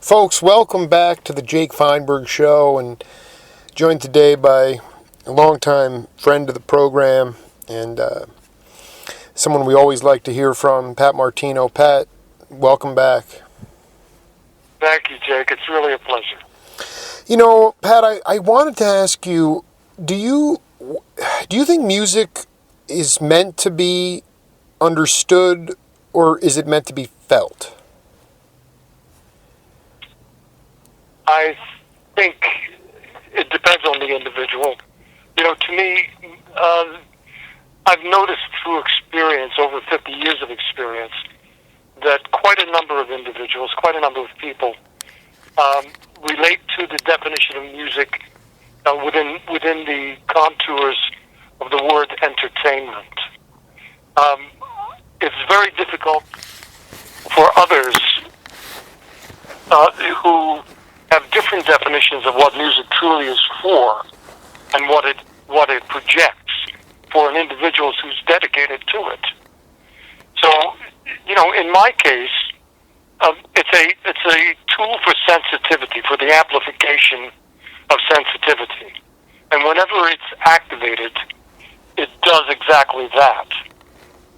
Folks, welcome back to the Jake Feinberg Show, and joined today by a longtime friend of the program and someone we always like to hear from, Pat Martino. Pat, welcome back. Thank you, Jake. It's really a pleasure. You know, Pat, I wanted to ask you, do you think music is meant to be understood, or is it meant to be felt? I think it depends on the individual. You know, to me, I've noticed through experience, over 50 years of experience, that quite a number of individuals, quite a number of people, relate to the definition of music within the contours of the word entertainment. It's very difficult for others who have different definitions of what music truly is for and what it projects for an individual who's dedicated to it. So, you know, in my case, it's a tool for sensitivity, for the amplification of sensitivity. And whenever it's activated, it does exactly that.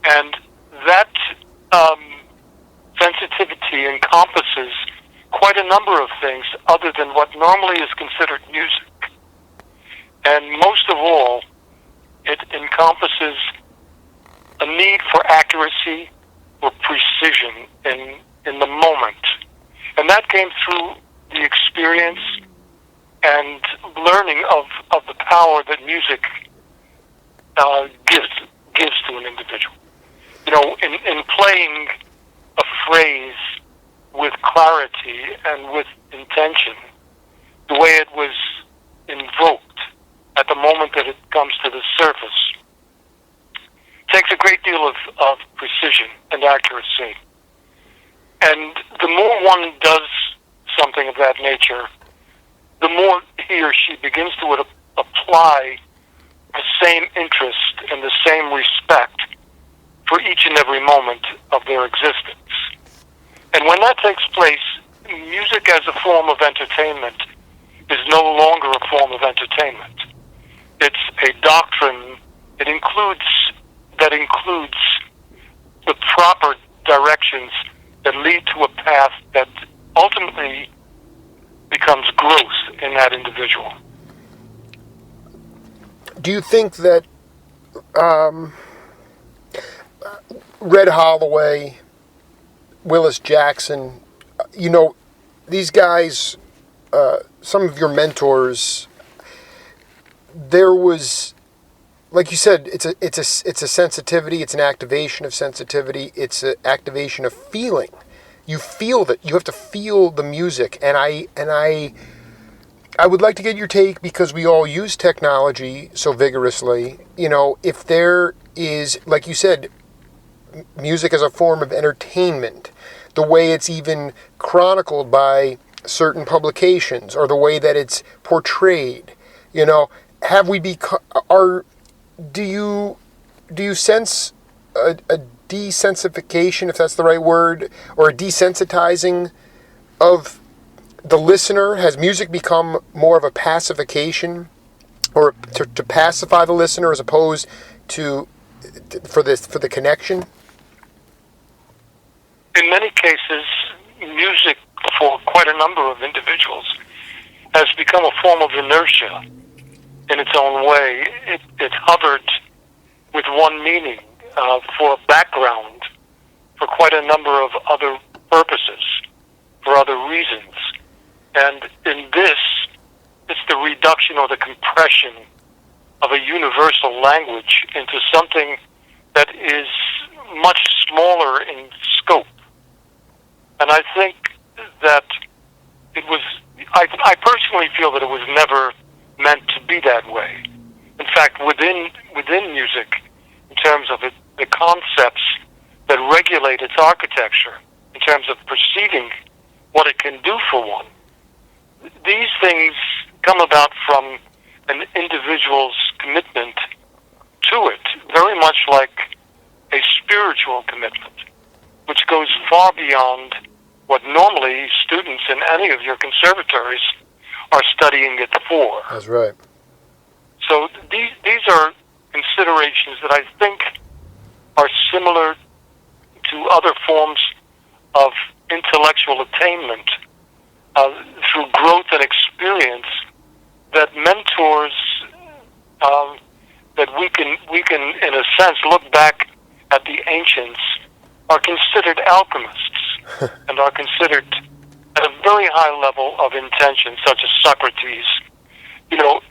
And that sensitivity encompasses quite a number of things other than what normally is considered music. And most of all, it encompasses a need for accuracy or precision in the moment. And that came through the experience and learning of the power that music gives to an individual. You know, in playing a phrase with clarity and with intention, the way it was invoked at the moment that it comes to the surface, takes a great deal of precision and accuracy. And the more one does something of that nature, the more he or she begins to apply the same interest and the same respect for each and every moment of their existence. And when that takes place, music as a form of entertainment is no longer a form of entertainment. It's a doctrine that includes the proper directions that lead to a path that ultimately becomes growth in that individual. Do you think that Red Holloway, Willis Jackson, you know, these guys, some of your mentors, there was, like you said, it's a sensitivity, it's an activation of sensitivity, it's an activation of feeling. You feel that, you have to feel the music, and I would like to get your take, because we all use technology so vigorously. You know, if there is, like you said, music as a form of entertainment, the way it's even chronicled by certain publications, or the way that it's portrayed, you know, have we become, do you sense a desensification, if that's the right word, or a desensitizing of the listener? Has music become more of a pacification, or to pacify the listener, as opposed to for the connection? In many cases, music, for quite a number of individuals, has become a form of inertia in its own way. It hovered with one meaning for a background, for quite a number of other purposes, for other reasons. And in this, it's the reduction or the compression of a universal language into something that is much smaller in scope. And I think that I personally feel that it was never meant to be that way. In fact, within music, in terms of the concepts that regulate its architecture, in terms of perceiving what it can do for one, these things come about from an individual's commitment to it, very much like a spiritual commitment, which goes far beyond what normally students in any of your conservatories are studying it for. That's right. So these are considerations that I think are similar to other forms of intellectual attainment through growth and experience that mentors that we can in a sense look back at the ancients are considered alchemists and are considered at a very high level of intention, such as Socrates. You know,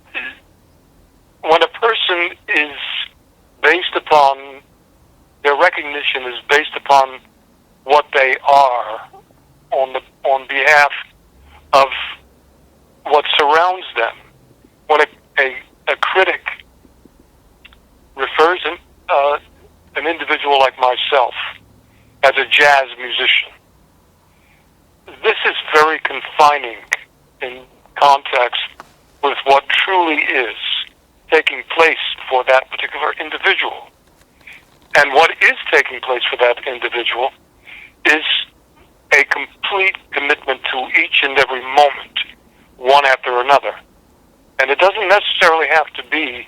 when a person is based upon, their recognition is based upon what they are on behalf of what surrounds them. When a critic refers an individual like myself as a jazz musician, this is very confining in context with what truly is taking place for that particular individual. And what is taking place for that individual is a complete commitment to each and every moment, one after another. And it doesn't necessarily have to be,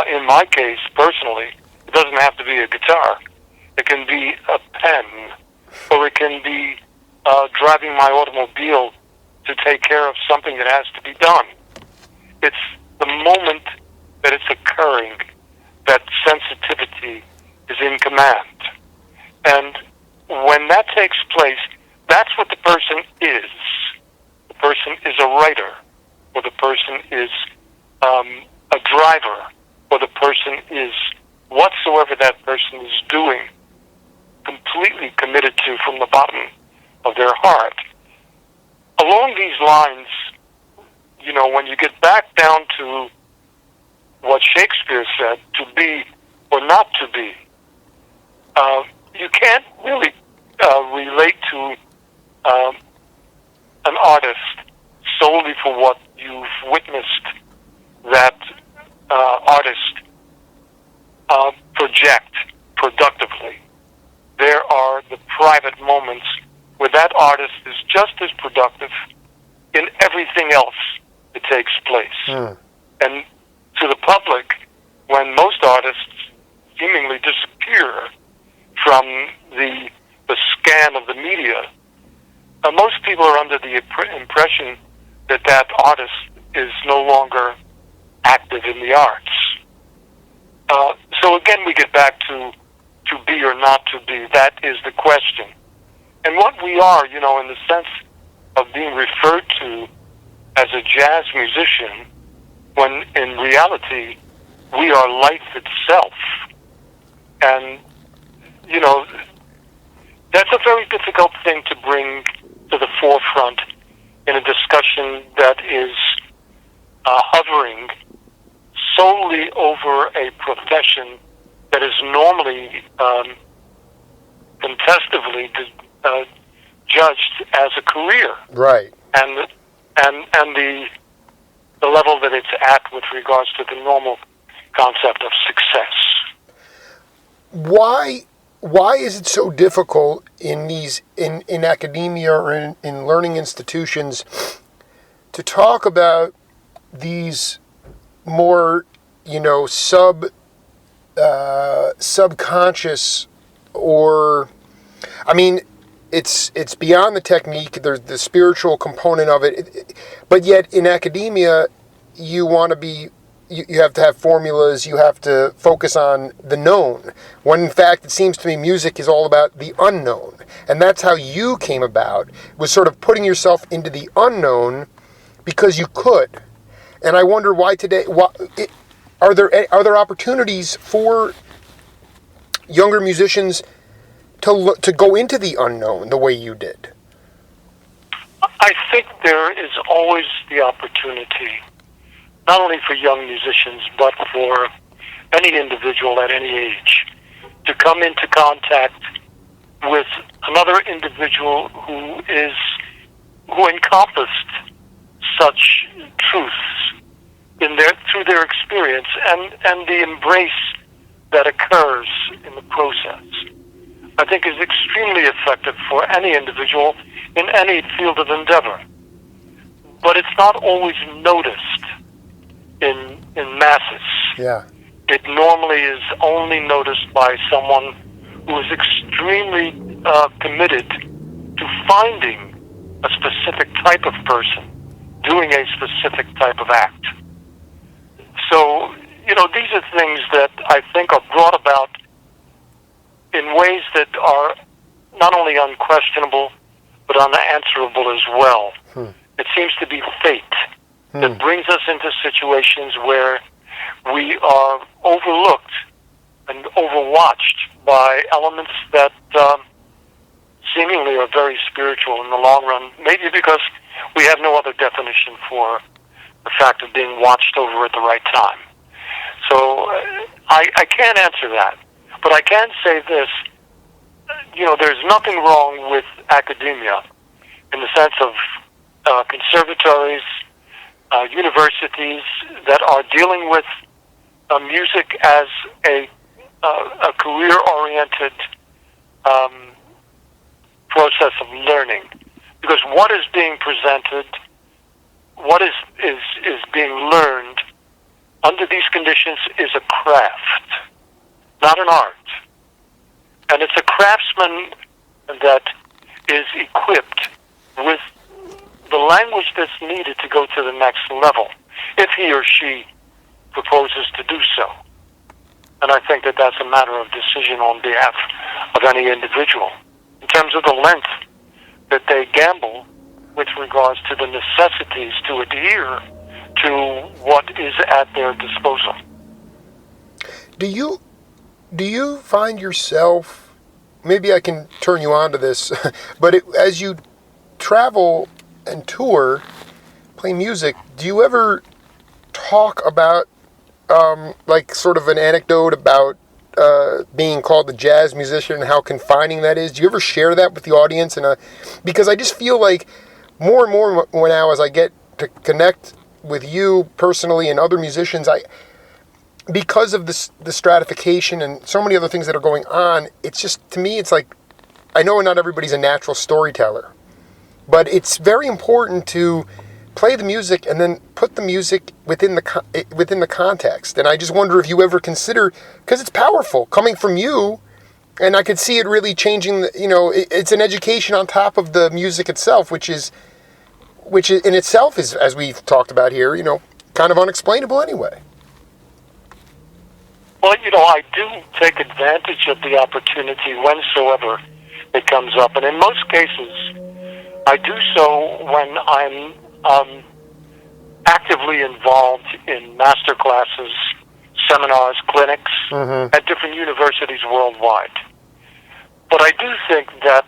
in my case, personally, it doesn't have to be a guitar. It can be a pen, or it can be driving my automobile to take care of something that has to be done. It's the moment that it's occurring that sensitivity is in command. And when that takes place, that's what the person is. The person is a writer, or the person is a driver, or the person is whatsoever that person is doing, completely committed to from the bottom of their heart. Along these lines, you know, when you get back down to what Shakespeare said, to be or not to be, you can't really relate to an artist solely for what you've witnessed that artist project productively. There are the private moments where that artist is just as productive in everything else that takes place. And to the public, when most artists seemingly disappear from the scan of the media, most people are under the impression that that artist is no longer active in the arts. So again, we get back to be or not to be. That is the question. And what we are, you know, in the sense of being referred to as a jazz musician, when in reality we are life itself. And, you know, that's a very difficult thing to bring to the forefront in a discussion that is hovering solely over a profession that is normally contestively judged as a career, Right. and the level that it's at with regards to the normal concept of success. Why is it so difficult in these in academia or in learning institutions to talk about these more, you know, subconscious, or, I mean, it's beyond the technique. There's the spiritual component of it, but yet in academia, you want to be. You have to have formulas, you have to focus on the known, when in fact it seems to me music is all about the unknown. And that's how you came about, was sort of putting yourself into the unknown because you could. And I wonder why today, are there opportunities for younger musicians to go into the unknown the way you did? I think there is always the opportunity, not only for young musicians, but for any individual at any age, to come into contact with another individual who encompassed such truths through their experience and the embrace that occurs in the process. I think is extremely effective for any individual in any field of endeavor. But it's not always noticed in masses. Yeah. It normally is only noticed by someone who is extremely committed to finding a specific type of person doing a specific type of act. So, these are things that I think are brought about in ways that are not only unquestionable, but unanswerable as well. It seems to be fate that brings us into situations where we are overlooked and overwatched by elements that seemingly are very spiritual in the long run, maybe because we have no other definition for the fact of being watched over at the right time. So I can't answer that, but I can say this. There's nothing wrong with academia in the sense of conservatories, universities that are dealing with music as a career-oriented process of learning. Because what is being presented, what is being learned under these conditions is a craft, not an art. And it's a craftsman that is equipped with the language that's needed to go to the next level, if he or she proposes to do so. And I think that that's a matter of decision on behalf of any individual. In terms of the length that they gamble with regards to the necessities to adhere to what is at their disposal. Do you find yourself, maybe I can turn you on to this, but as you travel and tour, play music, do you ever talk about, like sort of an anecdote about being called a jazz musician and how confining that is? Do you ever share that with the audience? Because I just feel like more and more now as I get to connect with you personally and other musicians, because of the stratification and so many other things that are going on, it's just, to me, it's like, I know not everybody's a natural storyteller, but it's very important to play the music and then put the music within the context. And I just wonder if you ever consider, because it's powerful coming from you, and I could see it really changing. It's an education on top of the music itself, which is in itself is, as we've talked about here, kind of unexplainable anyway. Well, I do take advantage of the opportunity whensoever it comes up, and in most cases, I do so when I'm actively involved in master classes, seminars, clinics at different universities worldwide. But I do think that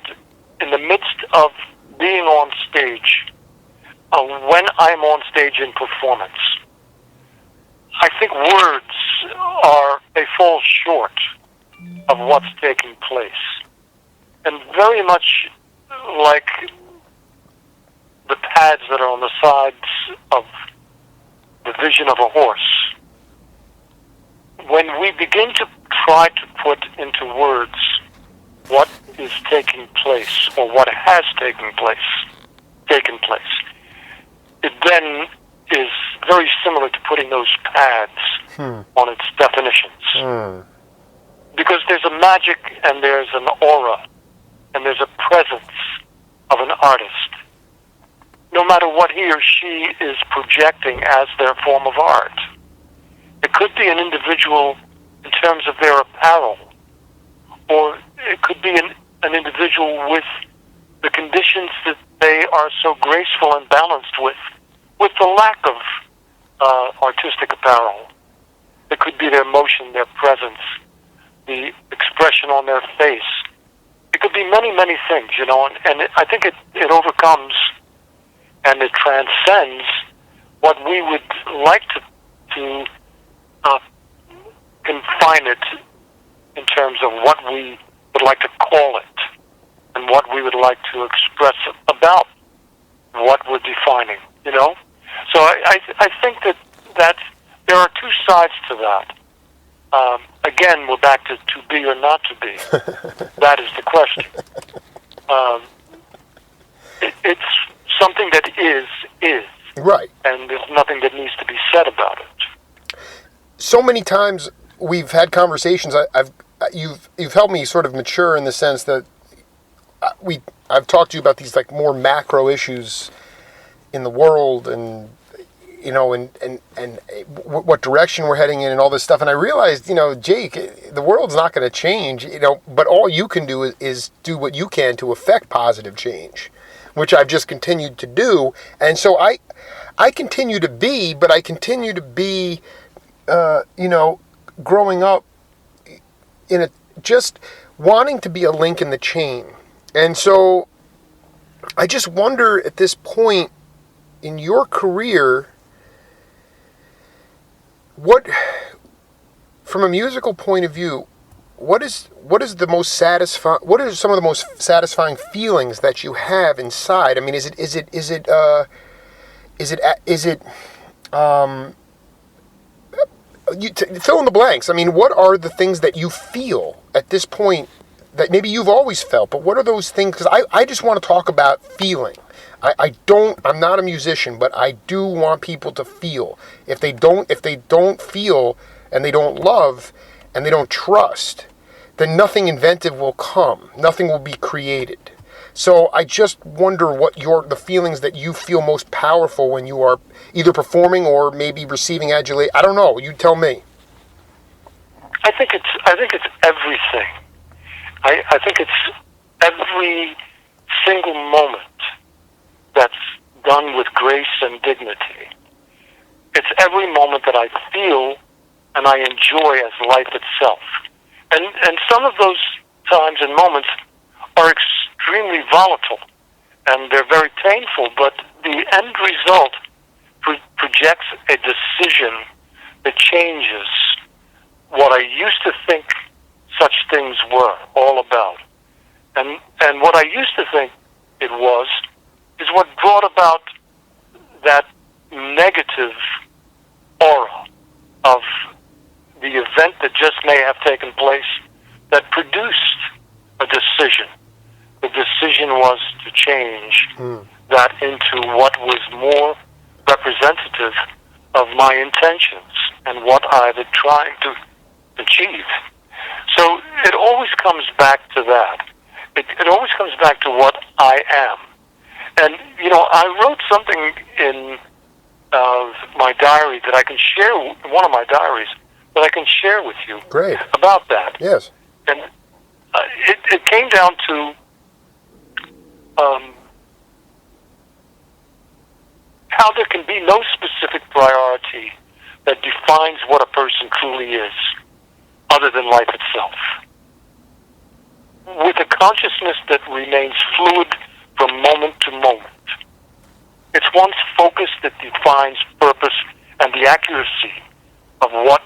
in the midst of being on stage, when I'm on stage in performance, I think words they fall short of what's taking place. And very much like the pads that are on the sides of the vision of a horse, when we begin to try to put into words what is taking place or what has taken place, it then is very similar to putting those pads on its definitions. Because there's a magic and there's an aura and there's a presence of an artist, no matter what he or she is projecting as their form of art. It could be an individual in terms of their apparel, or it could be an individual with the conditions that they are so graceful and balanced with the lack of artistic apparel. It could be their motion, their presence, the expression on their face. It could be many, many things, and I think it overcomes and it transcends what we would like to confine it in terms of what we would like to call it and what we would like to express about what we're defining, So I think that there are two sides to that. Again, we're back to be or not to be. That is the question. It's something that is. Right. And there's nothing that needs to be said about it. So many times we've had conversations. You've helped me sort of mature in the sense that I've talked to you about these like more macro issues in the world, and and what direction we're heading in and all this stuff. And I realized, Jake, the world's not going to change, but all you can do is do what you can to affect positive change, which I've just continued to do. And so I continue to be, but I continue to be, growing up just wanting to be a link in the chain. And so I just wonder at this point in your career, from a musical point of view, what is the most satisfying? What are some of the most satisfying feelings that you have inside? I mean, is it fill in the blanks. I mean, what are the things that you feel at this point that maybe you've always felt, but what are those things? Because I just want to talk about feeling. I'm not a musician, but I do want people to feel. If they don't feel and they don't love and they don't trust, then nothing inventive will come. Nothing will be created. So I just wonder what the feelings that you feel most powerful when you are either performing or maybe receiving adulation. I don't know. You tell me. I think it's everything. I think it's every single moment that's done with grace and dignity. It's every moment that I feel and I enjoy as life itself. And some of those times and moments are extremely volatile, and they're very painful, but the end result projects a decision that changes what I used to think such things were all about. And what I used to think it was is what brought about that negative aura of the event that just may have taken place that produced a decision. The decision was to change that into what was more representative of my intentions and what I was trying to achieve. So it always comes back to that. It always comes back to what I am. And, I wrote something in my diary that I can share, one of my diaries, that I can share with you. Great. About that. Yes. And it came down to how there can be no specific priority that defines what a person truly is, other than life itself. With a consciousness that remains fluid from moment to moment. It's one's focus that defines purpose and the accuracy of what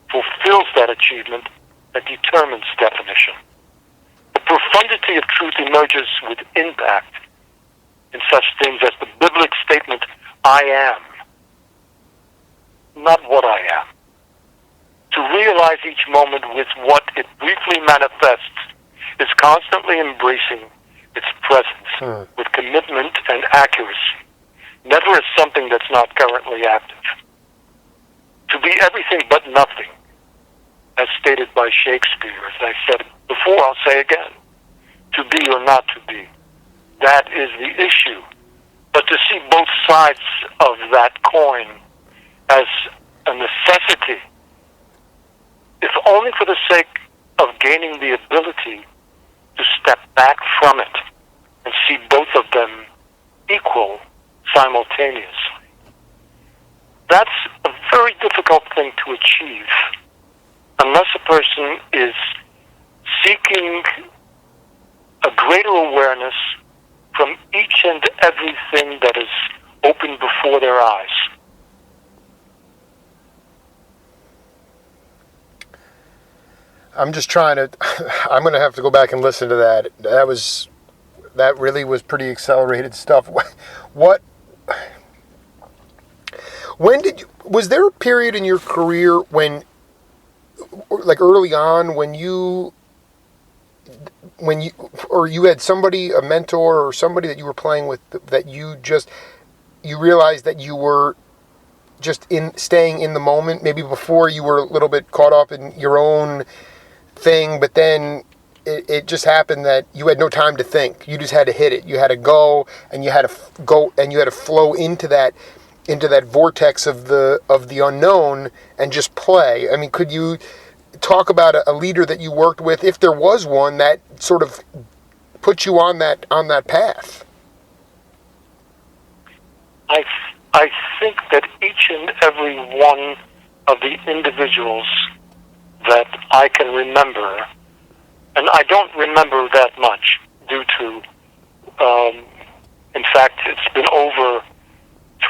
fulfills that achievement that determines definition. The profundity of truth emerges with impact in such things as the biblical statement, I am, not what I am. To realize each moment with what it briefly manifests is constantly embracing its presence with commitment and accuracy, never as something that's not currently active. To be everything but nothing, as stated by Shakespeare, as I said before, I'll say again, to be or not to be. That is the issue. But to see both sides of that coin as a necessity, if only for the sake of gaining the ability to step back from it and see both of them equal simultaneously. That's a very difficult thing to achieve unless a person is seeking a greater awareness from each and everything that is open before their eyes. I'm just trying to, I'm going to have to go back and listen to that. That really was pretty accelerated stuff. Was there a period in your career when like early on when you or you had somebody, a mentor or somebody that you were playing with, that you realized that you were just in staying in the moment? Maybe before you were a little bit caught up in your own thing, but then it just happened that you had no time to think. You just had to hit it. You had to go, and you had to go, and you had to flow into that vortex of the unknown and just play. I mean, could you talk about a leader that you worked with, if there was one, that sort of put you on that path? I think that each and every one of the individuals that I can remember, and I don't remember that much due to, in fact, it's been over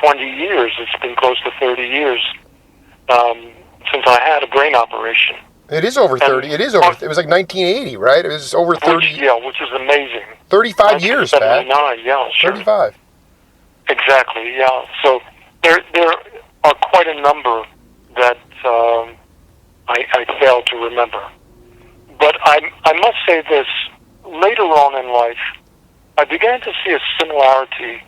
20 years, it's been close to 30 years since I had a brain operation. It is over 30. It is over. It was like 1980, right? It was over 30. Which is amazing. 35 years, Pat. Yeah, sure. 35. Exactly, yeah. So there are quite a number that I fail to remember. But I must say this, later on in life, I began to see a similarity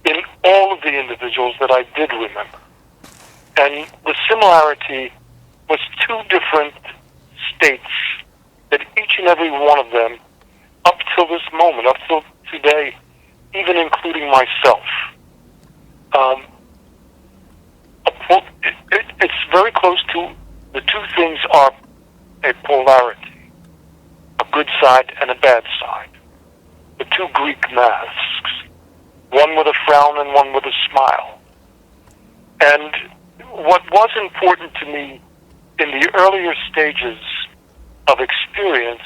in all of the individuals that I did remember. And the similarity was two different states that each and every one of them, up till this moment, up till today, even including myself, it's very close to, the two things are a polarity, a good side and a bad side. The two Greek masks, one with a frown and one with a smile. And what was important to me in the earlier stages of experience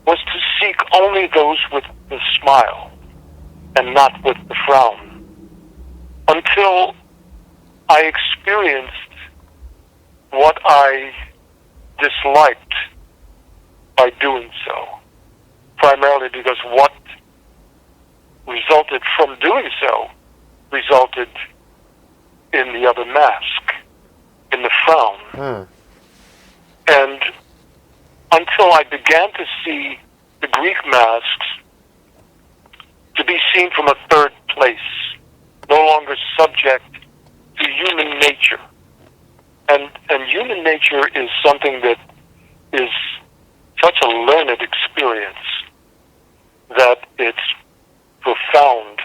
was to seek only those with the smile and not with the frown, until I experienced what I disliked by doing so, primarily because what resulted from doing so resulted in the other mask, in the frown. And until I began to see the Greek masks to be seen from a third place, no longer subject to human nature. And human nature is something that is such a learned experience that it's profound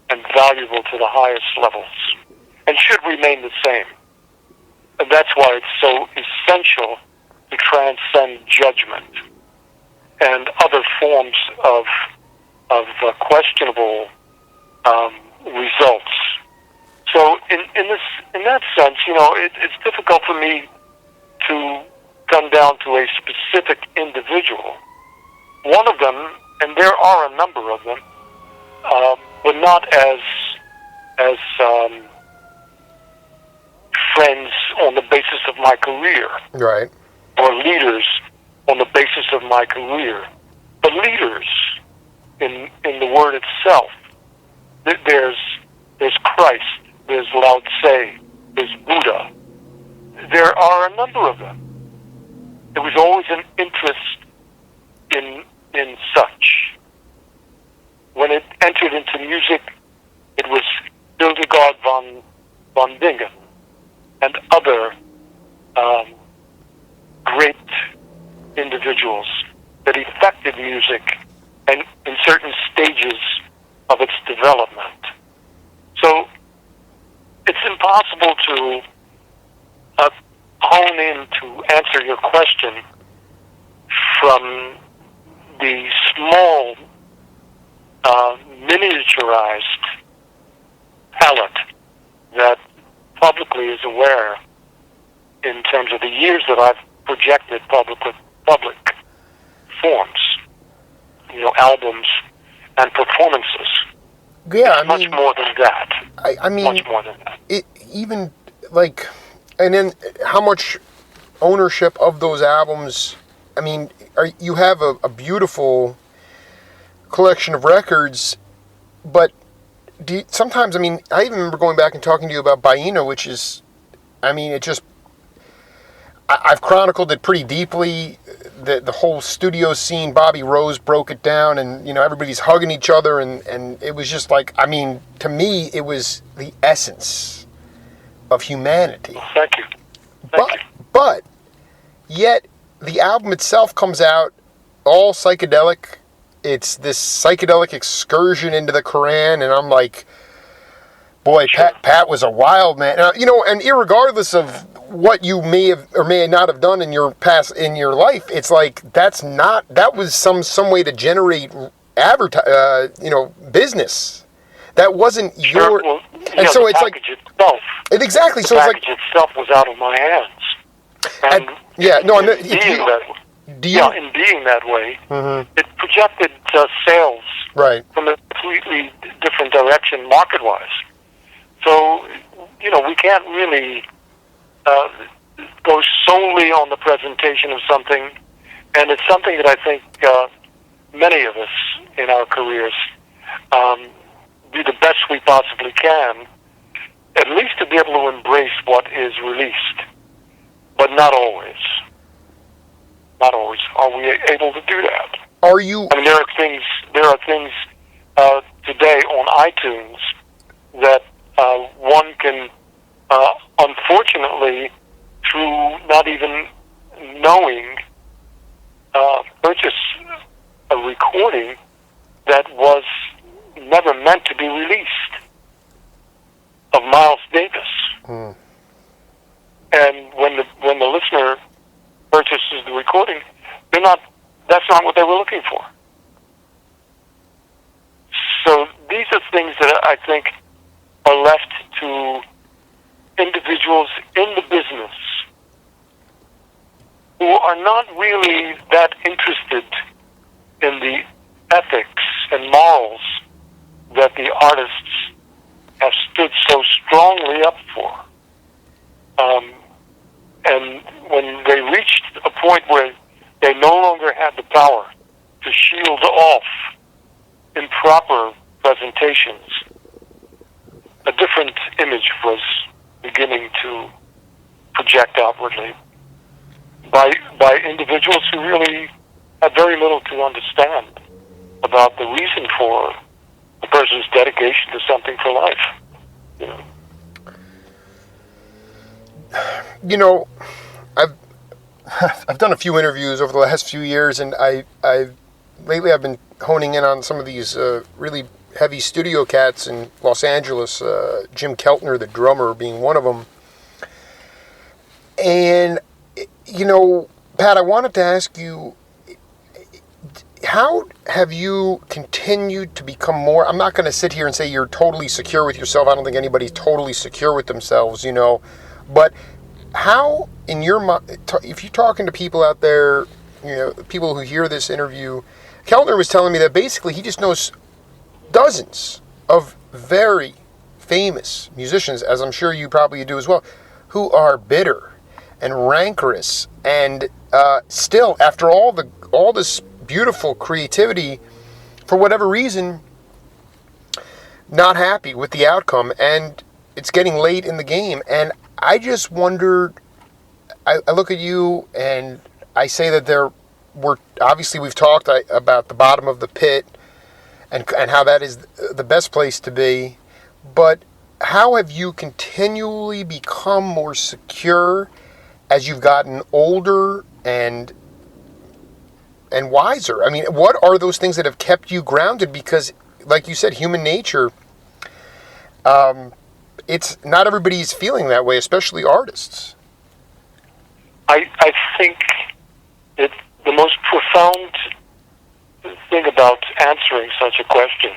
and valuable to the highest levels, and should remain the same. And that's why it's so essential to transcend judgment and other forms of questionable results. So in that sense, it's difficult for me to come down to a specific individual. One of them, and there are a number of them, were not as friends on the basis of my career, right, or leaders on the basis of my career, but leaders in the word itself. There's Christ, there's Lao Tse, there's Buddha. There are a number of them. There was always an interest in such. When it entered into music, it was Hildegard von Bingen and other great individuals that affected music and in certain stages of its development. So it's impossible to hone in to answer your question from the small, miniaturized palette that publicly is aware in terms of the years that I've projected public forms, albums and performances. Yeah, it's much more than that. I mean, much more than that. Even like, and then how much ownership of those albums? I mean, you have a beautiful collection of records, but sometimes, I mean, I even remember going back and talking to you about Baino, which is, I mean, it just, I've chronicled it pretty deeply. The whole studio scene, Bobby Rose broke it down, and everybody's hugging each other, and it was just like, I mean, to me, it was the essence of humanity. Well, thank you. Thank you. But yet the album itself comes out all psychedelic. It's this psychedelic excursion into the Quran, and I'm like, boy, Sure. Pat was a wild man. And irregardless of what you may have or may not have done in your life, it's like that was some way to generate business. That wasn't Sure. your. Well, and so the it's like package itself. exactly. The So it's like package itself was out of my hands. And yeah, no, I mean, in being that way, Mm-hmm. it projected sales Right. from a completely different direction market-wise. So, we can't really go solely on the presentation of something, and it's something that I think many of us in our careers do the best we possibly can, at least to be able to embrace what is released, but not always. Not always are we able to do that. Are you? I mean, there are things today on iTunes that one can, unfortunately, through not even knowing, purchase a recording that was never meant to be released of Miles Davis. Hmm. And when the listener purchases the recording, that's not what they were looking for. So these are things that I think are left to individuals in the business who are not really that interested in the ethics and morals that the artists have stood so strongly up for. And when they reached a point where they no longer had the power to shield off improper presentations, a different image was beginning to project outwardly by individuals who really had very little to understand about the reason for a person's dedication to something for life. I've done a few interviews over the last few years, and lately I've been honing in on some of these really heavy studio cats in Los Angeles. Jim Keltner, the drummer, being one of them. And Pat, I wanted to ask you, how have you continued to become more? I'm not going to sit here and say you're totally secure with yourself. I don't think anybody's totally secure with themselves, but how, in your mind, if you're talking to people out there, people who hear this interview, Keltner was telling me that basically he just knows dozens of very famous musicians, as I'm sure you probably do as well, who are bitter and rancorous, and still, after all this beautiful creativity, for whatever reason, not happy with the outcome, and it's getting late in the game. And I just wondered, I look at you and I say that obviously we've talked about the bottom of the pit and how that is the best place to be, but how have you continually become more secure as you've gotten older and wiser? I mean, what are those things that have kept you grounded? Because, like you said, human nature, it's not everybody's feeling that way, especially artists. I think the most profound thing about answering such a question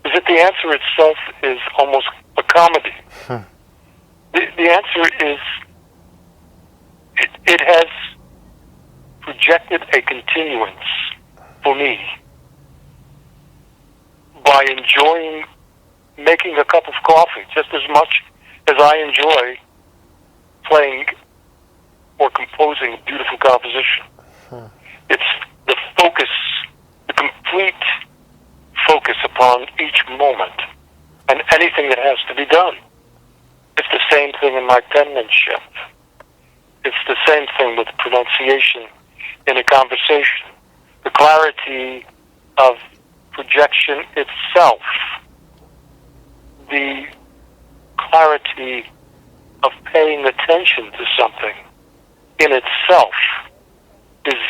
is that the answer itself is almost a comedy. The answer is it has projected a continuance for me by enjoying making a cup of coffee just as much as I enjoy playing or composing a beautiful composition. It's the focus, the complete focus upon each moment and anything that has to be done. It's the same thing in my penmanship. it's the same thing with pronunciation in a conversation. The clarity of projection itself, the clarity of paying attention to something in itself is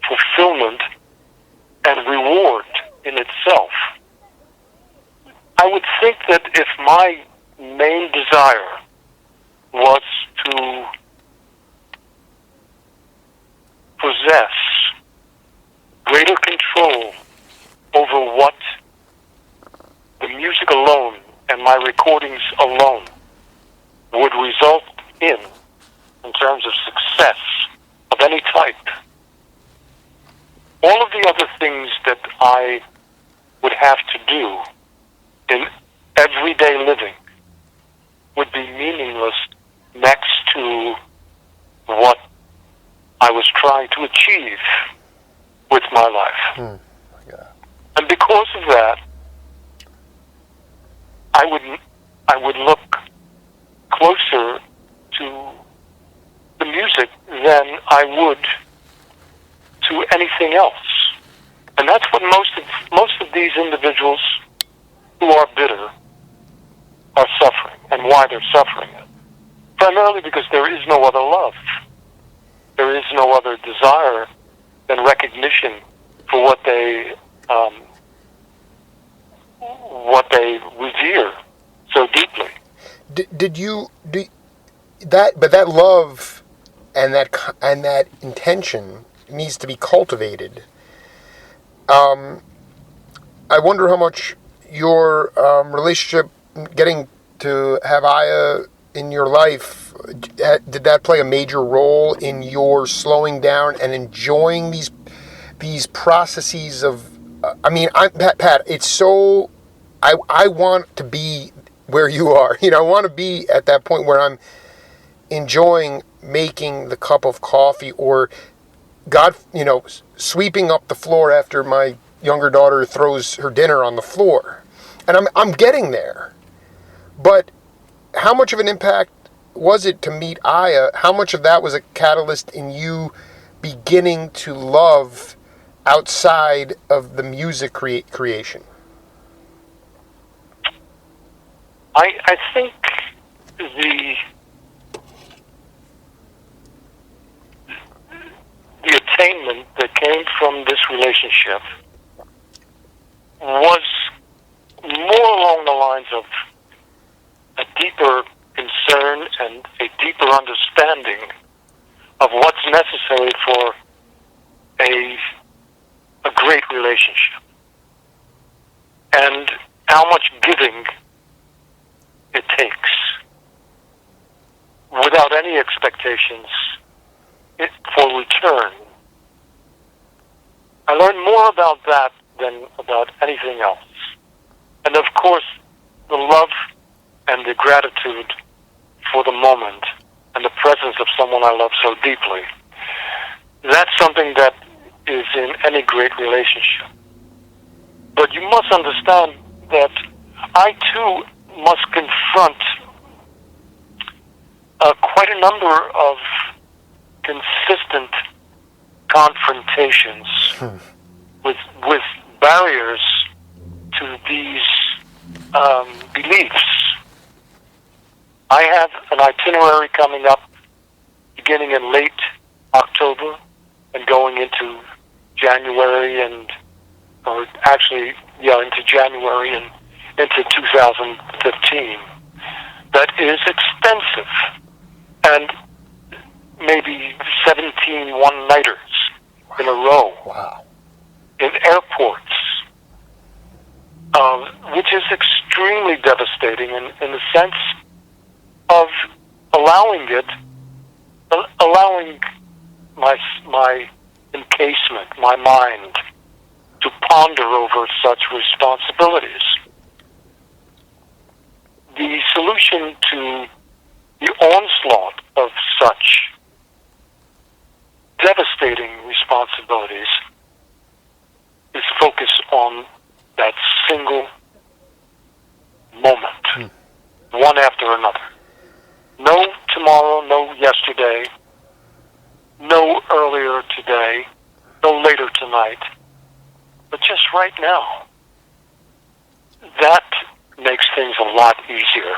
fulfillment and reward in itself. I would think that if my main desire was to possess greater control over what the music alone and my recordings alone would result in terms of success of any type, all of the other things that I would have to do in everyday living would be meaningless next to what I was trying to achieve with my life. Yeah. And because of that, I would look closer to the music than I would to anything else. And that's what most of these individuals who are bitter are suffering, and why they're suffering it. Primarily because there is no other love. There is no other desire than recognition for what they revere so deeply. But that love and that intention needs to be cultivated. I wonder how much your relationship, getting to have Aya in your life, did that play a major role in your slowing down and enjoying these processes of? Pat. It's so. I want to be where you are. I want to be at that point where I'm enjoying making the cup of coffee, or sweeping up the floor after my younger daughter throws her dinner on the floor. And I'm getting there. But how much of an impact was it to meet Aya? How much of that was a catalyst in you beginning to love outside of the music creation? I think the attainment that came from this relationship was more along the lines of a deeper concern and a deeper understanding of what's necessary for a great relationship, and how much giving it takes without any expectations for return. I learned more about that than about anything else. And of course, the love and the gratitude for the moment and the presence of someone I love so deeply. That's something that is in any great relationship. But you must understand that I too must confront quite a number of consistent confrontations with barriers to these beliefs. I have an itinerary coming up beginning in late October and going into January into January and into 2015. That is extensive, and maybe 17 one-nighters in a row. Wow. In airports, which is extremely devastating in the sense of allowing my encasement, my mind, to ponder over such responsibilities. The solution to the onslaught of such devastating responsibilities is focus on that single moment, one after another. No tomorrow, no yesterday, no earlier today, no later tonight, but just right now. That makes things a lot easier.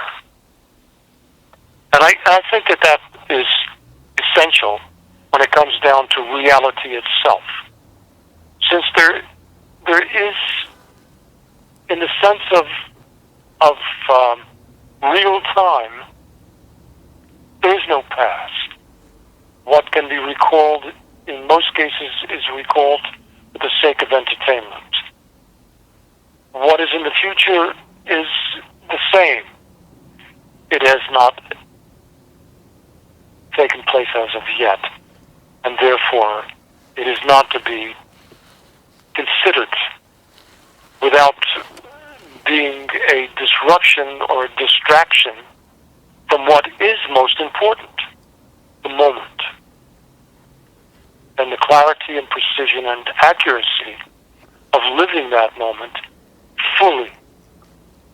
And I think that is essential when it comes down to reality itself. Since there is, in the sense of real time, there is no past. What can be recalled, in most cases, is recalled for the sake of entertainment. What is in the future is the same. It has not taken place as of yet, and therefore it is not to be considered without being a disruption or a distraction from what is most important, the moment. And the clarity and precision and accuracy of living that moment fully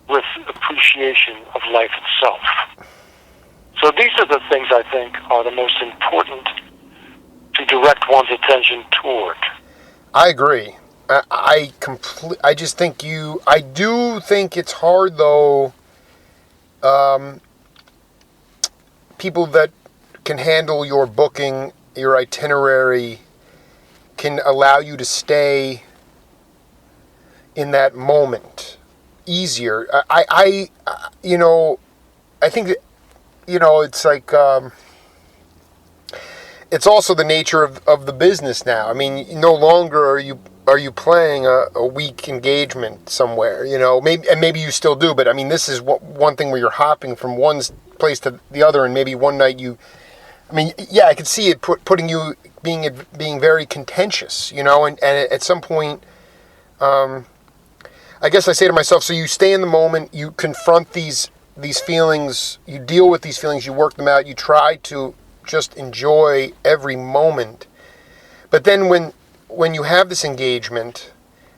with appreciation of life itself. So these are the things I think are the most important to direct one's attention toward. I agree. I just think I do think it's hard though. People that can handle your booking, your itinerary, can allow you to stay in that moment easier. I think that, it's like, it's also the nature of the business now. I mean, no longer are you playing a week engagement somewhere, maybe you still do, but I mean, this is one thing where you're hopping from one place to the other, and maybe one night I could see it putting you being very contentious, and at some point, I guess I say to myself, so you stay in the moment, you confront these feelings, you deal with these feelings, you work them out, you try to just enjoy every moment. But then when you have this engagement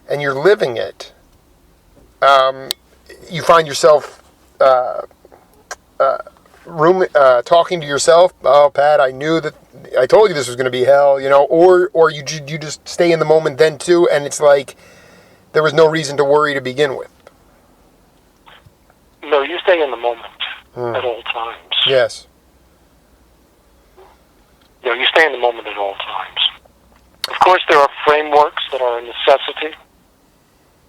and you're living it, you find yourself talking to yourself, oh, Pat, I told you this was going to be hell, or you just stay in the moment then too, and it's like there was no reason to worry to begin with. No, you stay in the moment at all times. Yes. You stay in the moment at all times. Of course, there are frameworks that are a necessity.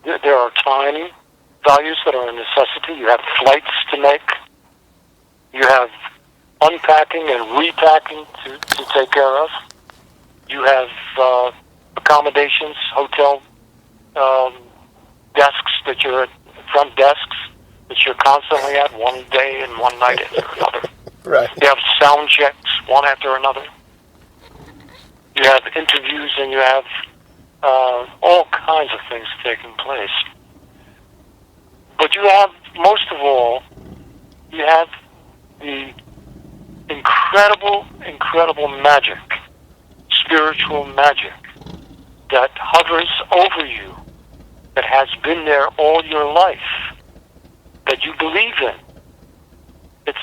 There are time values that are a necessity. You have flights to make. You have unpacking and repacking to take care of. You have accommodations, hotel desks that you're at, front desks that you're constantly at, one day and one night after another. Right. You have sound checks, one after another. You have interviews, and you have all kinds of things taking place. But you have, most of all, you have the incredible, incredible magic, spiritual magic that hovers over you, that has been there all your life, that you believe in. It's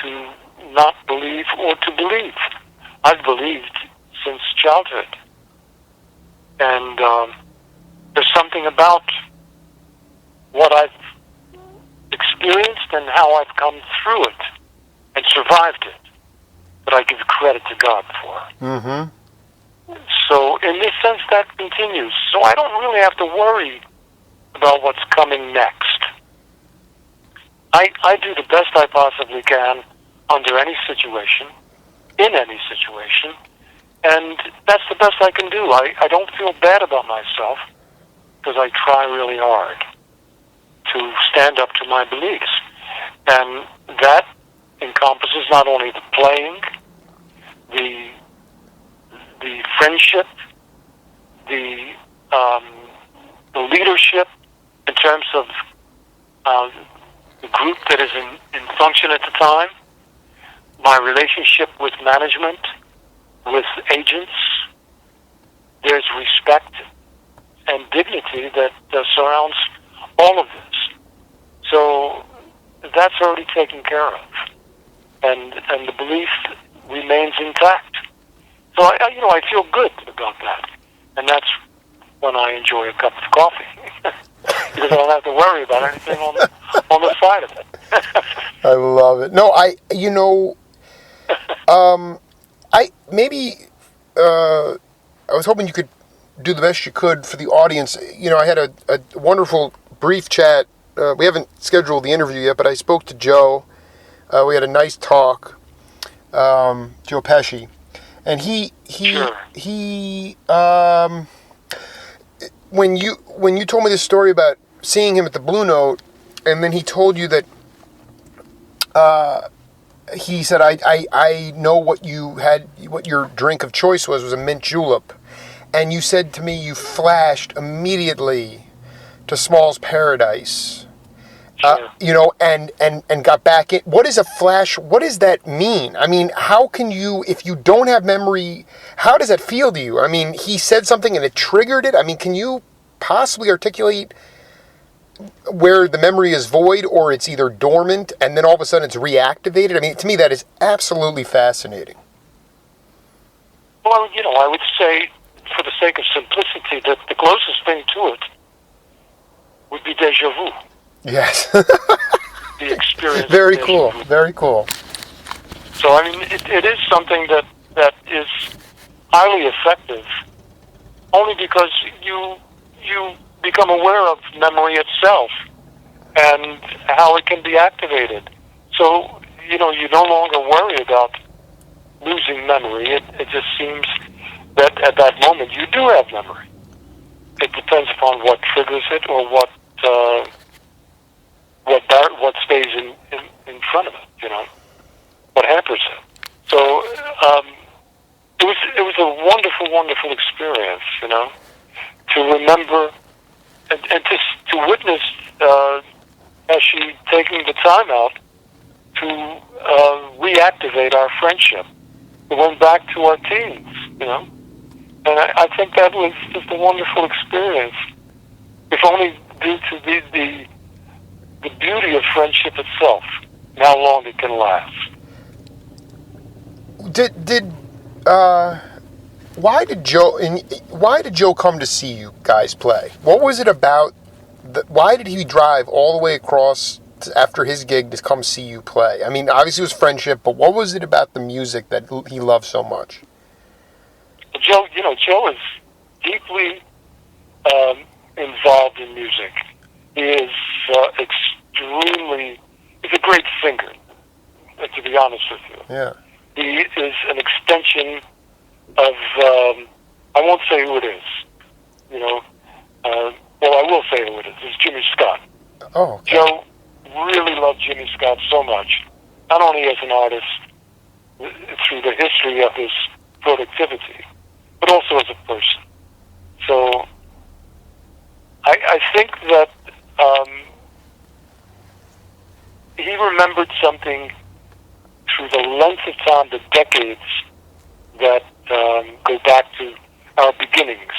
to not believe or to believe. I've believed since childhood. And there's something about what I've experienced and how I've come through it and survived it that I give credit to God for. Mm-hmm. So in this sense, that continues. So I don't really have to worry about what's coming next. I do the best I possibly can under any situation, in any situation, and that's the best I can do. I don't feel bad about myself because I try really hard to stand up to my beliefs. And that encompasses not only the playing, the friendship, the leadership in terms of the group that is in function at the time, my relationship with management, with agents. There's respect and dignity that surrounds all of this. So that's already taken care of. And the belief remains intact. So I feel good about that, and that's when I enjoy a cup of coffee because I don't have to worry about anything on the side of it. I love it. No, I was hoping you could do the best you could for the audience. I had a wonderful brief chat. We haven't scheduled the interview yet, but I spoke to Joe. We had a nice talk, Joe Pesci, and he when you told me this story about seeing him at the Blue Note, and then he told you that he said, I know what your drink of choice was a mint julep, and you said to me you flashed immediately to Small's Paradise. Sure. And got back in. What is a flash? What does that mean? I mean, how can you, if you don't have memory, how does that feel to you? I mean, he said something and it triggered it. I mean, can you possibly articulate where the memory is void or it's either dormant and then all of a sudden it's reactivated? I mean, to me, that is absolutely fascinating. Well, I would say, for the sake of simplicity, that the closest thing to it would be déjà vu. Yes. The experience. Very cool. Very cool. So, I mean, it is something that is highly effective, only because you become aware of memory itself and how it can be activated. So, you no longer worry about losing memory. It just seems that at that moment you do have memory. It depends upon what triggers it or what stays in front of it, what hampers it. So it was a wonderful, wonderful experience, to remember and to witness Pesci taking the time out to reactivate our friendship. We went back to our teens, and I think that was just a wonderful experience, if only due to the beauty of friendship itself and how long it can last. Why did Joe come to see you guys play? What was it about? Why did he drive all the way across after his gig to come see you play? I mean, obviously it was friendship, but what was it about the music that he loved so much? Joe is deeply involved in music. He is he's a great singer, to be honest with you. Yeah. He is an extension of, I won't say who it is, well, I will say who it is. It's Jimmy Scott. Oh, okay. Joe really loved Jimmy Scott so much, not only as an artist through the history of his productivity, but also as a person. So I think that he remembered something through the length of time, the decades that go back to our beginnings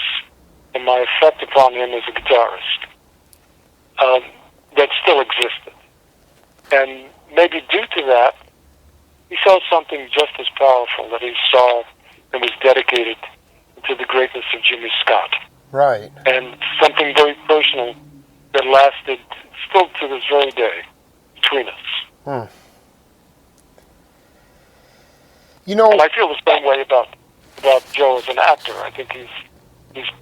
and my effect upon him as a guitarist that still existed. And maybe due to that, he saw something just as powerful that he saw and was dedicated to the greatness of Jimmy Scott. Right. And something very personal that lasted still to this very day between us. And I feel the same way about Joe as an actor. I think he's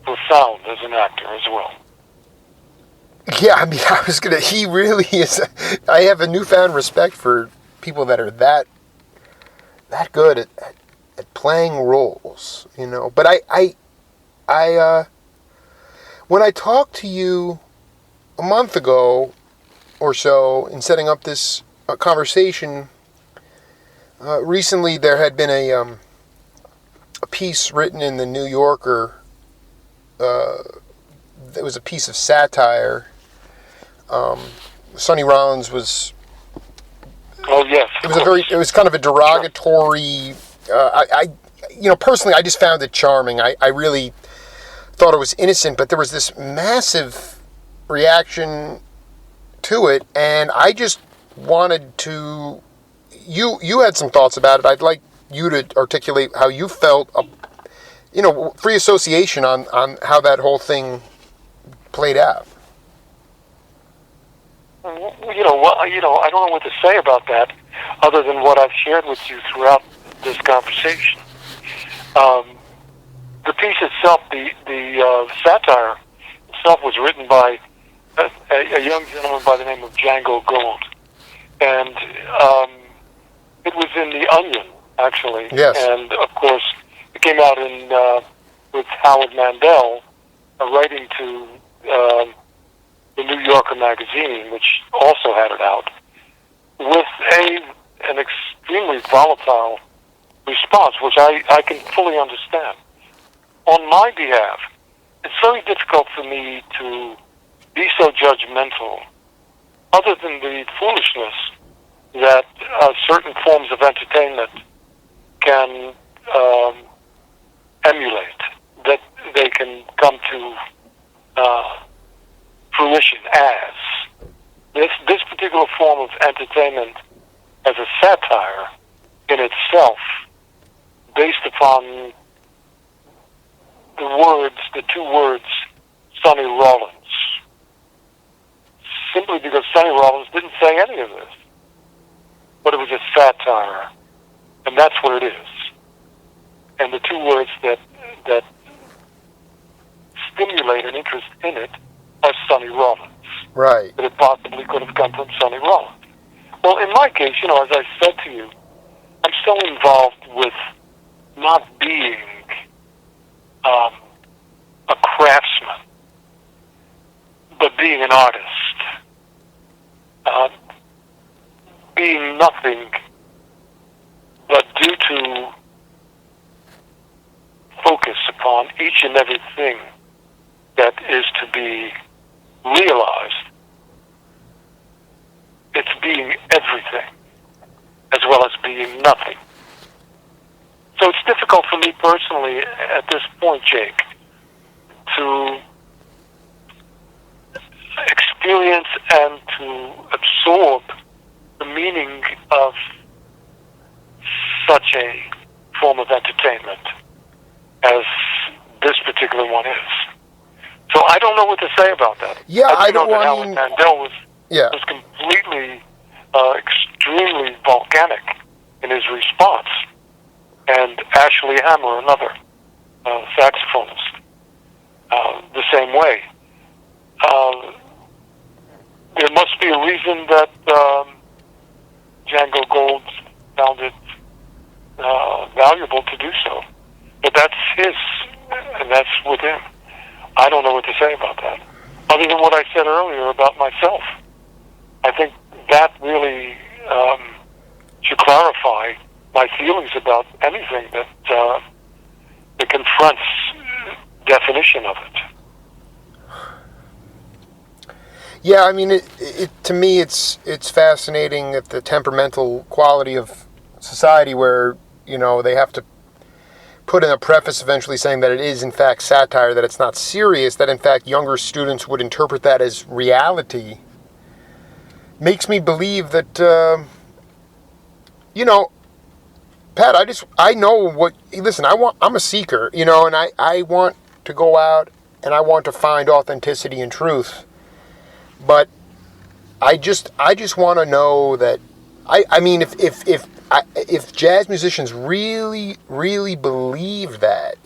profound as an actor as well. Yeah, I mean, he really is. I have a newfound respect for people that are that good at playing roles, But I when I talked to you a month ago or so in setting up this conversation, recently there had been a piece written in the New Yorker. It was a piece of satire. Sonny Rollins was. Oh yes. It was kind of a derogatory. Personally, I just found it charming. I really thought it was innocent, but there was this massive reaction to it, and I just wanted to. You had some thoughts about it. I'd like you to articulate how you felt, free association on how that whole thing played out. I don't know what to say about that, other than what I've shared with you throughout this conversation. The piece itself, the satire itself, was written by a young gentleman by the name of Django Gould, and it was in The Onion, actually. Yes. And of course, it came out with Howard Mandel writing to the New Yorker magazine, which also had it out, with an extremely volatile response, which I can fully understand. On my behalf, it's very difficult for me to be so judgmental, other than the foolishness that certain forms of entertainment can emulate, that they can come to fruition as. This particular form of entertainment as a satire in itself, based upon the two words, Sonny Rollins. Simply because Sonny Rollins didn't say any of this. But it was a satire. And that's what it is. And the two words that stimulate an interest in it are Sonny Rollins. Right. That it possibly could have come from Sonny Rollins. Well, in my case, as I said to you, I'm still involved with not being a craftsman, but being an artist. Being nothing but due to focus upon each and everything that is to be realized. It's being everything as well as being nothing. So it's difficult for me personally at this point, Jake, to experience and to absorb the meaning of such a form of entertainment as this particular one is. So I don't know what to say about that. Yeah, I know that Howard Mandel was completely, extremely volcanic in his response. And Ashley Hammer, another saxophonist, the same way. There must be a reason that Django Gould found it valuable to do so. But that's his, and that's with him. I don't know what to say about that, other than what I said earlier about myself. I think that really should clarify my feelings about anything that confronts definition of it. Yeah, I mean, to me, it's fascinating at the temperamental quality of society where, they have to put in a preface eventually saying that it is, in fact, satire, that it's not serious, that, in fact, younger students would interpret that as reality. Makes me believe that, Pat, I know what, listen, I'm a seeker, and I want to go out and I want to find authenticity and truth. But I just want to know that, I mean, if jazz musicians really, really believe that,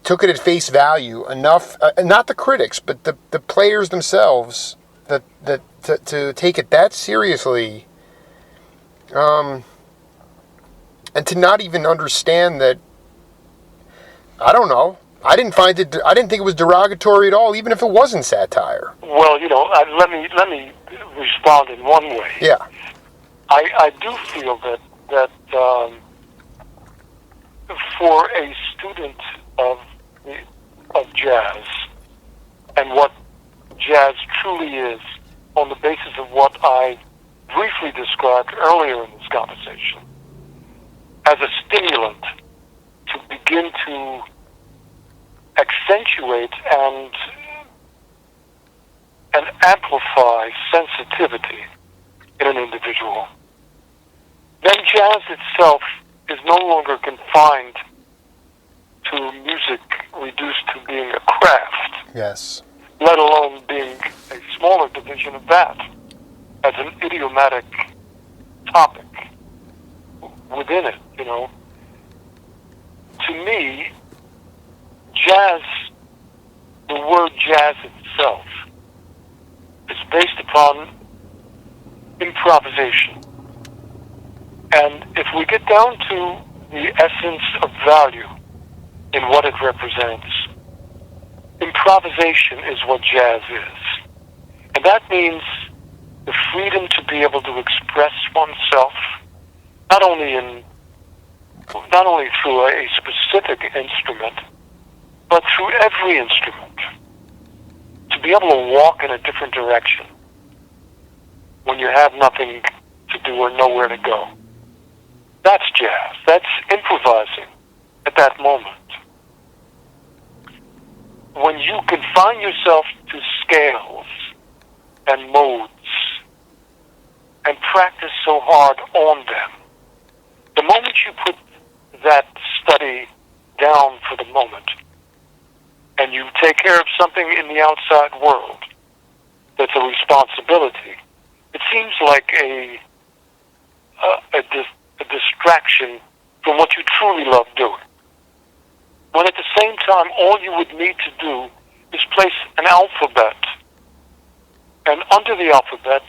took it at face value enough, not the critics, but the players themselves, that to take it that seriously, and to not even understand that, I don't know. I didn't think it was derogatory at all, even if it wasn't satire. Well, let me respond in one way. Yeah. I do feel that for a student of jazz and what jazz truly is, on the basis of what I briefly described earlier in this conversation, as a stimulant to begin to accentuate and amplify sensitivity in an individual, then jazz itself is no longer confined to music reduced to being a craft, Yes. let alone being a smaller division of that as an idiomatic topic within it, you know. To me, jazz, the word jazz itself, is based upon improvisation. And if we get down to the essence of value in what it represents, improvisation is what jazz is. And that means the freedom to be able to express oneself, not only through a specific instrument, but through every instrument. To be able to walk in a different direction when you have nothing to do or nowhere to go. That's jazz. That's improvising at that moment. When you confine yourself to scales and modes and practice so hard on them, the moment you put that study down for the moment and you take care of something in the outside world that's a responsibility, it seems like a distraction from what you truly love doing. When at the same time, all you would need to do is place an alphabet, and under the alphabet,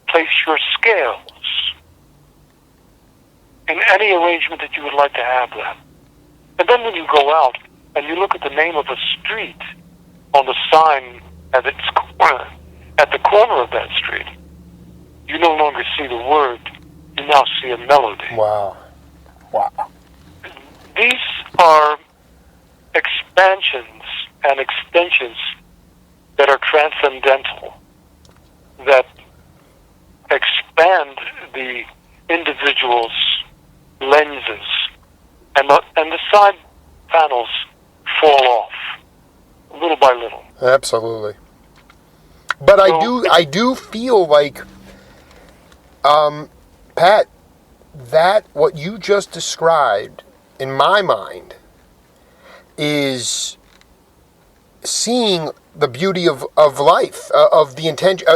place your scales in any arrangement that you would like to have that. And then when you go out and you look at the name of a street on the sign at its corner, at the corner of that street, you no longer see the word, you now see a melody. Wow. Wow. These are expansions and extensions that are transcendental, that expand the individual's lenses, and the side panels fall off little by little. Absolutely. But I do feel like, Pat, that what you just described, in my mind, is seeing the beauty of life, of the intention,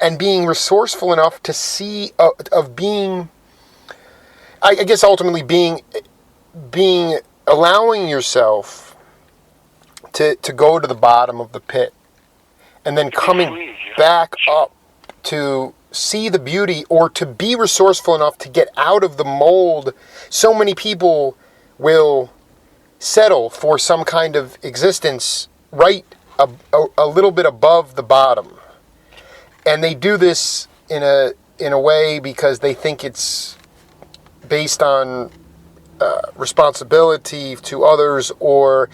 and being resourceful enough to see, of being, I guess ultimately being, allowing yourself to go to the bottom of the pit and then coming back up to see the beauty, or to be resourceful enough to get out of the mold. So many people will settle for some kind of existence right a little bit above the bottom, and they do this in a way because they think it's based on responsibility to others, or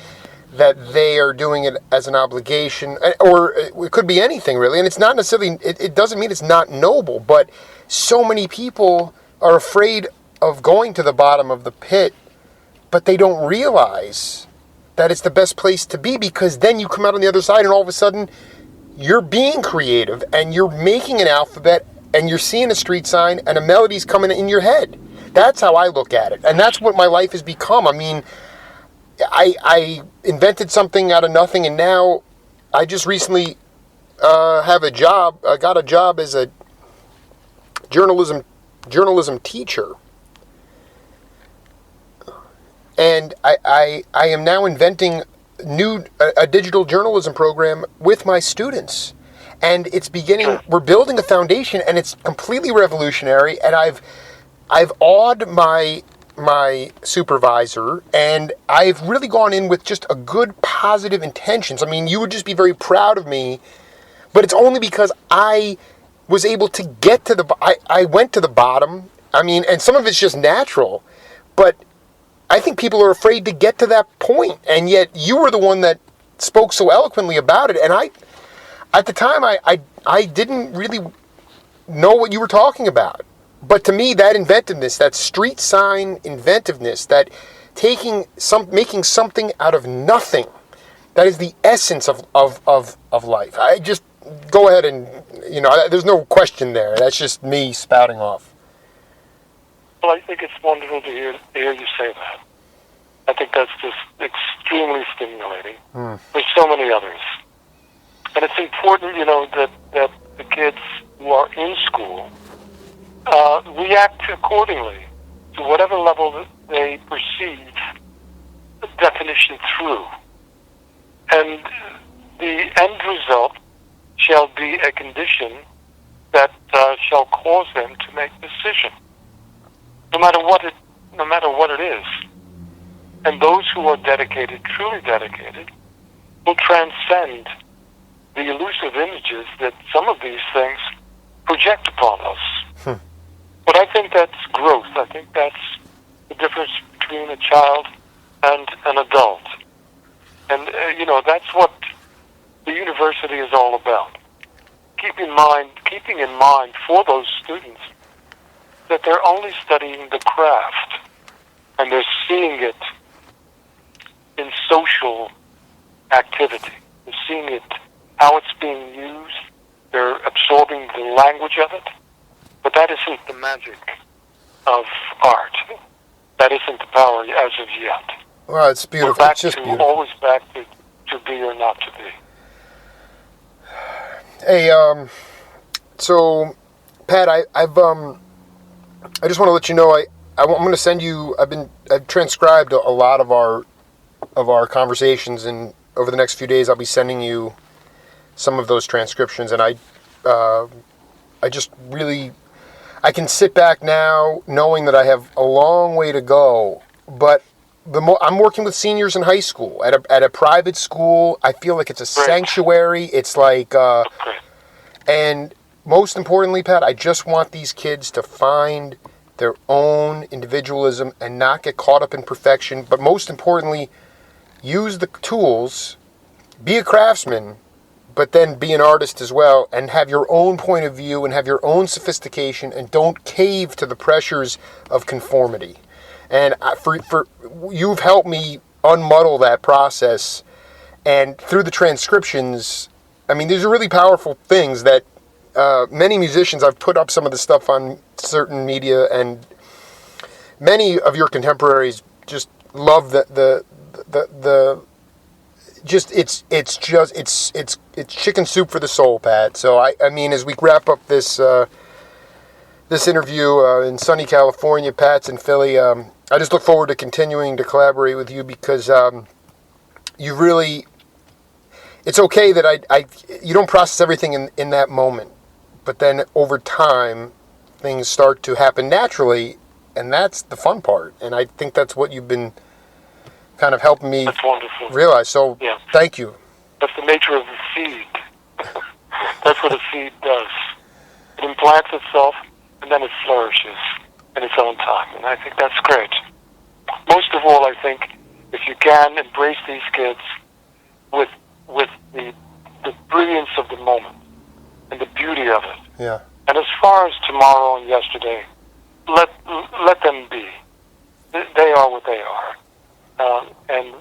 that they are doing it as an obligation, or it could be anything really. And it's not necessarily, it doesn't mean it's not noble, but so many people are afraid of going to the bottom of the pit, but they don't realize that it's the best place to be, because then you come out on the other side and all of a sudden you're being creative and you're making an alphabet and you're seeing a street sign and a melody's coming in your head. That's how I look at it. And that's what my life has become. I mean, I invented something out of nothing, and now I just recently have a job. I got a job as a journalism teacher, and I am now inventing a digital journalism program with my students, and it's beginning. We're building a foundation, and it's completely revolutionary. And I've awed my supervisor, and I've really gone in with just a good positive intentions. I mean, you would just be very proud of me, but it's only because I was able to get to I went to the bottom. I mean, and some of it's just natural, but I think people are afraid to get to that point, and yet you were the one that spoke so eloquently about it. And at the time, I didn't really know what you were talking about. But to me, that inventiveness, that street sign inventiveness, that making something out of nothing, that is the essence of life. go ahead and, there's no question there. That's just me spouting off. Well, I think it's wonderful to hear you say that. I think that's just extremely stimulating for so many others. And it's important, that the kids who are in school react accordingly to whatever level that they perceive the definition through. And the end result shall be a condition that shall cause them to make decision, no matter what it is. And those who are dedicated, truly dedicated, will transcend the elusive images that some of these things project upon us. But I think that's growth. I think that's the difference between a child and an adult. And, that's what the university is all about. Keeping in mind for those students that they're only studying the craft and they're seeing it in social activity. They're seeing it, how it's being used. They're absorbing the language of it. But that isn't the magic of art. That isn't the power as of yet. Well, it's beautiful. We're It's just beautiful. always back to be or not to be. Hey, so Pat, I just want to let you know I'm going to send you. I've transcribed a lot of our conversations, and over the next few days, I'll be sending you some of those transcriptions. And I just really, I can sit back now knowing that I have a long way to go, but I'm working with seniors in high school at a private school. I feel like it's a sanctuary. It's like, and most importantly, Pat, I just want these kids to find their own individualism and not get caught up in perfection. But most importantly, use the tools, be a craftsman, but then be an artist as well, and have your own point of view and have your own sophistication, and don't cave to the pressures of conformity. And for you've helped me unmuddle that process, and through the transcriptions, I mean, these are really powerful things that many musicians, I've put up some of the stuff on certain media, and many of your contemporaries just love the it's chicken soup for the soul, Pat. So I mean, as we wrap up this this interview in sunny California, Pat's in Philly, I just look forward to continuing to collaborate with you, because you really, it's okay that you don't process everything in that moment, but then over time things start to happen naturally, and that's the fun part. And I think that's what you've been kind of helping me realize. So yeah. Thank you. That's the nature of the seed. That's what a seed does. It implants itself, and then it flourishes in its own time. And I think that's great. Most of all, I think if you can embrace these kids with the brilliance of the moment and the beauty of it. Yeah. And as far as tomorrow and yesterday, let them be. They are what they are. And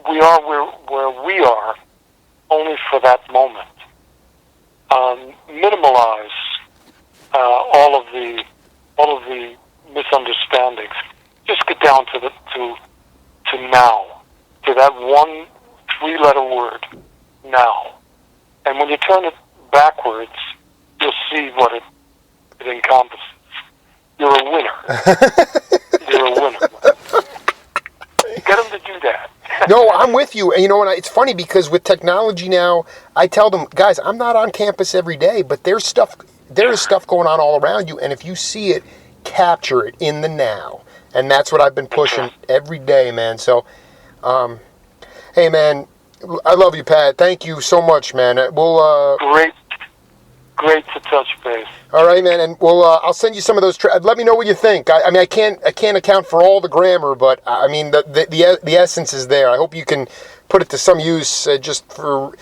we are where we are only for that moment. Minimalize all of the misunderstandings. Just get down to now, to that one 3-letter word, now. And when you turn it backwards, you'll see what it encompasses. You're a winner. You're a winner. Get them to do that. No, I'm with you. And it's funny because with technology now, I tell them, guys, I'm not on campus every day, but there is stuff going on all around you, and if you see it, capture it in the now. And that's what I've been pushing every day, man. So, hey, man, I love you, Pat. Thank you so much, man. We'll Great to touch base. All right, man, and I'll send you some of those. Let me know what you think. I mean, I can't account for all the grammar, but I mean, the essence is there. I hope you can put it to some use, just for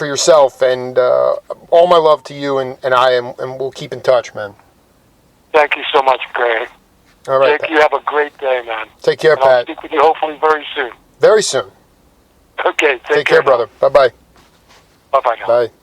yourself. And all my love to you and we'll keep in touch, man. Thank you so much, Greg. All right, Jake, you have a great day, man. Take care, Pat. I'll speak with you hopefully very soon. Very soon. Okay, take care, brother. Bye-bye. Bye-bye now. Bye.